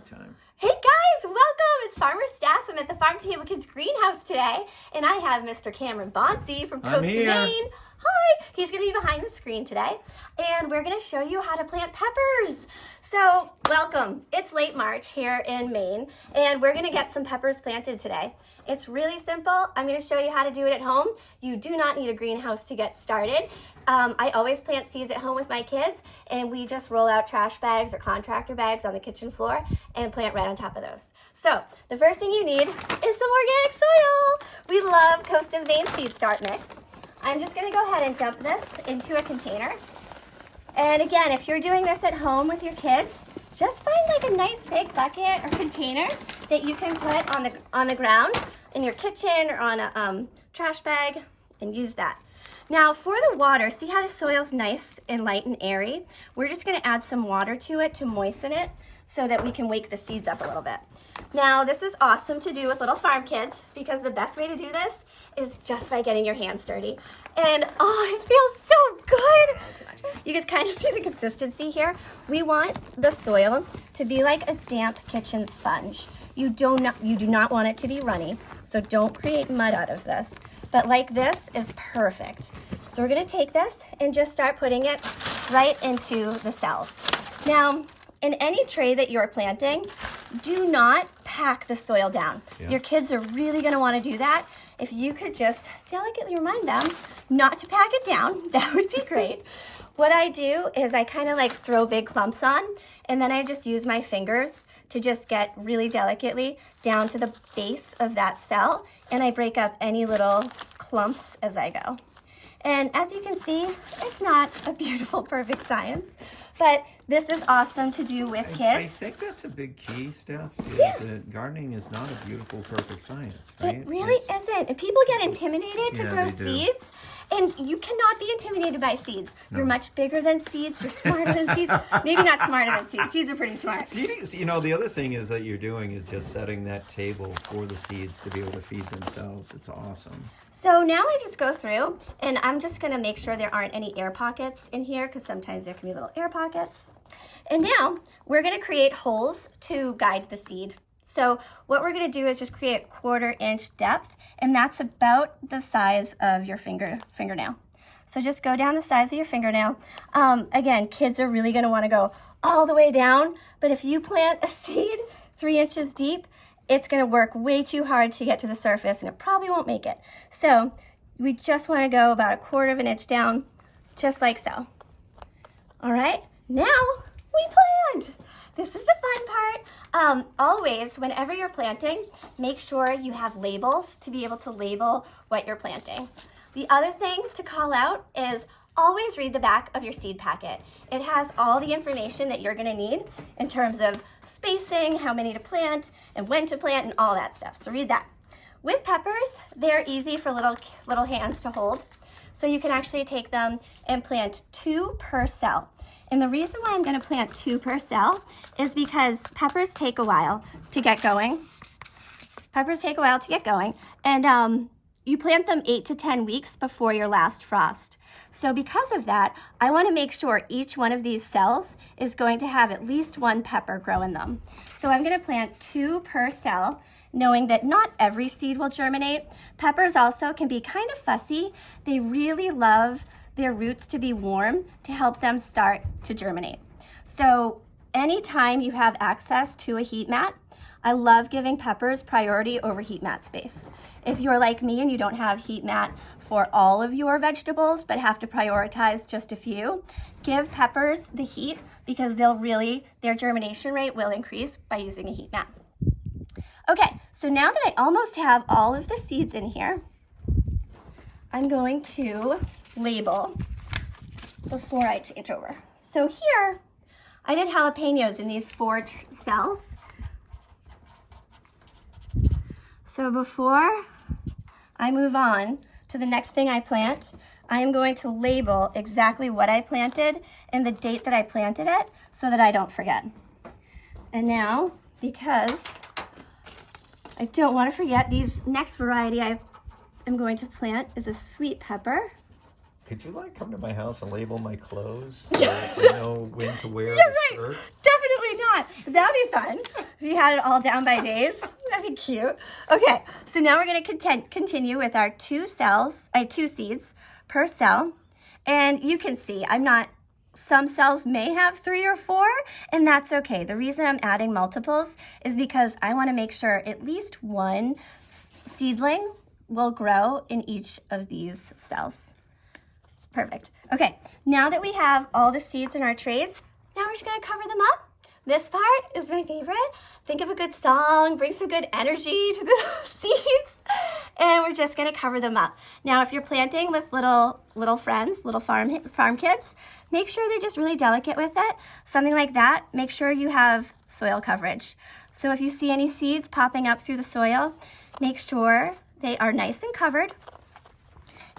Anytime. Hey guys, welcome! It's Farmer Steph. I'm at the Farm to Table Kids greenhouse today, and I have Mr. Cameron Bonsi from Coast of Maine. Hi! He's going to be behind the screen today, and we're going to show you how to plant peppers. So, welcome. It's late March here in Maine, and we're going to get some peppers planted today. It's really simple. I'm going to show you how to do it at home. You do not need a greenhouse to get started. I always plant seeds at home with my kids, and we just roll out trash bags or contractor bags on the kitchen floor and plant right on top of those. So, the first thing you need is some organic soil. We love Coast of Maine seed start mix. I'm just going to go ahead and dump this into a container. And again, if you're doing this at home with your kids, just find like a nice big bucket or container that you can put on the ground in your kitchen or on a trash bag and use that. Now for the water, see how the soil's nice and light and airy? We're just going to add some water to it to moisten it so that we can wake the seeds up a little bit. Now this is awesome to do with little farm kids because the best way to do this is just by getting your hands dirty. And oh, it feels so good. You can kind of see the consistency here. We want the soil to be like a damp kitchen sponge. You do not want it to be runny, so don't create mud out of this. But like this is perfect. So we're gonna take this and just start putting it right into the cells. Now, in any tray that you're planting, do not pack the soil down. Yeah. Your kids are really gonna wanna do that. If you could just delicately remind them not to pack it down, that would be great. What I do is I kind of like throw big clumps on, and then I just use my fingers to just get really delicately down to the base of that cell, and I break up any little clumps as I go. And as you can see, it's not a beautiful, perfect science, but this is awesome to do with kids. I think that's a big key, Steph, is that gardening is not a beautiful, perfect science, right? It really isn't. And people get intimidated to grow seeds, and you cannot be intimidated by seeds. No. You're much bigger than seeds. You're smarter than seeds. Maybe not smarter than seeds. Seeds are pretty smart. Seeds, you know, the other thing is that you're doing is just setting that table for the seeds to be able to feed themselves. It's awesome. So now I just go through, and I'm just going to make sure there aren't any air pockets in here, because sometimes there can be little air pockets. And now we're going to create holes to guide the seed. So what we're going to do is just create 1/4 inch depth, and that's about the size of your fingernail. So just go down the size of your fingernail. Again, kids are really going to want to go all the way down, but if you plant a seed 3 inches deep, it's going to work way too hard to get to the surface, and it probably won't make it. So we just want to go about 1/4 inch down, just like so. All right, now we plant. This is the fun part. Always, whenever you're planting, make sure you have labels to be able to label what you're planting. The other thing to call out is always read the back of your seed packet. It has all the information that you're gonna need in terms of spacing, how many to plant, and when to plant, and all that stuff. So read that. With peppers, they're easy for little hands to hold. So you can actually take them and plant 2 per cell. And the reason why I'm gonna plant 2 per cell is because peppers take a while to get going. And you plant them 8 to 10 weeks before your last frost. So because of that, I wanna make sure each one of these cells is going to have at least 1 pepper grow in them. So I'm gonna plant 2 per cell, knowing that not every seed will germinate. Peppers also can be kind of fussy. They really love their roots to be warm to help them start to germinate. So anytime you have access to a heat mat, I love giving peppers priority over heat mat space. If you're like me and you don't have heat mat for all of your vegetables but have to prioritize just a few, give peppers the heat because their germination rate will increase by using a heat mat. Okay, so now that I almost have all of the seeds in here, I'm going to label before I change over. So here, I did jalapenos in these 4 cells. So before I move on to the next thing I plant, I am going to label exactly what I planted and the date that I planted it so that I don't forget. And now, because I don't want to forget, these next variety I'm going to plant is a sweet pepper. Could you like come to my house and label my clothes so I know when to wear the shirt? Definitely not. That'd be fun. If you had it all down by days, that'd be cute. Okay, so now we're going to continue with our two seeds per cell. And you can see, some cells may have 3 or 4, and that's okay. The reason I'm adding multiples is because I want to make sure at least one seedling will grow in each of these cells. Perfect. Okay, now that we have all the seeds in our trays, now we're just going to cover them up. This part is my favorite. Think of a good song, bring some good energy to the seeds, and we're just gonna cover them up. Now, if you're planting with little friends, little farm kids, make sure they're just really delicate with it. Something like that, make sure you have soil coverage. So if you see any seeds popping up through the soil, make sure they are nice and covered.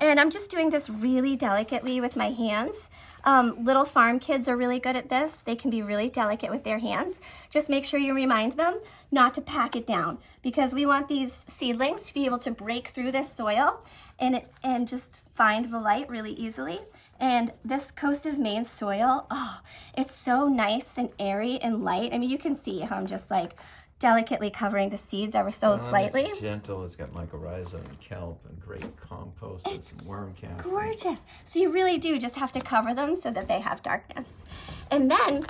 And I'm just doing this really delicately with my hands. Little farm kids are really good at this. They can be really delicate with their hands. Just make sure you remind them not to pack it down, because we want these seedlings to be able to break through this soil and just find the light really easily. And this Coast of Maine soil, oh, it's so nice and airy and light. I mean, you can see how I'm just like delicately covering the seeds ever so slightly. It's gentle. It's got mycorrhiza and kelp and great compost and some worm cast. Gorgeous. So you really do just have to cover them so that they have darkness. And then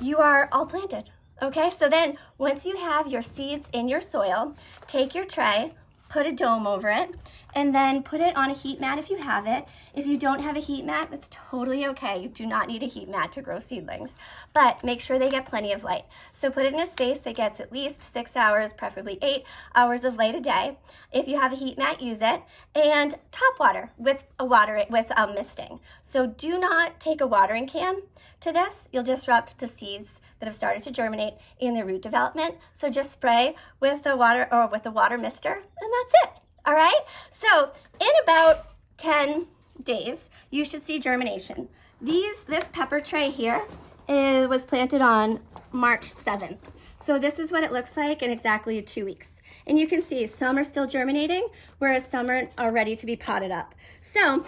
you are all planted. Okay, so then once you have your seeds in your soil, take your tray, put a dome over it, and then put it on a heat mat if you have it. If you don't have a heat mat, that's totally okay. You do not need a heat mat to grow seedlings, but make sure they get plenty of light. So put it in a space that gets at least 6 hours, preferably 8 hours of light a day. If you have a heat mat, use it, and top water with misting. So do not take a watering can to this. You'll disrupt the seeds that have started to germinate in their root development. So just spray with the water mister, and that's it. All right? So in about 10 days, you should see germination. This pepper tray here was planted on March 7th. So this is what it looks like in exactly 2 weeks. And you can see some are still germinating, whereas some are ready to be potted up. So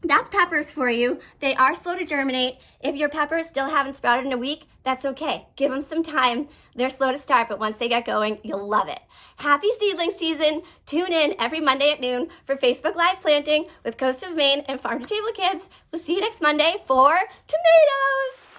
that's peppers for you. They are slow to germinate. If your peppers still haven't sprouted in a week, that's okay. Give them some time. They're slow to start, but once they get going, you'll love it. Happy seedling season. Tune in every Monday at noon for Facebook Live Planting with Coast of Maine and Farm to Table Kids. We'll see you next Monday for tomatoes.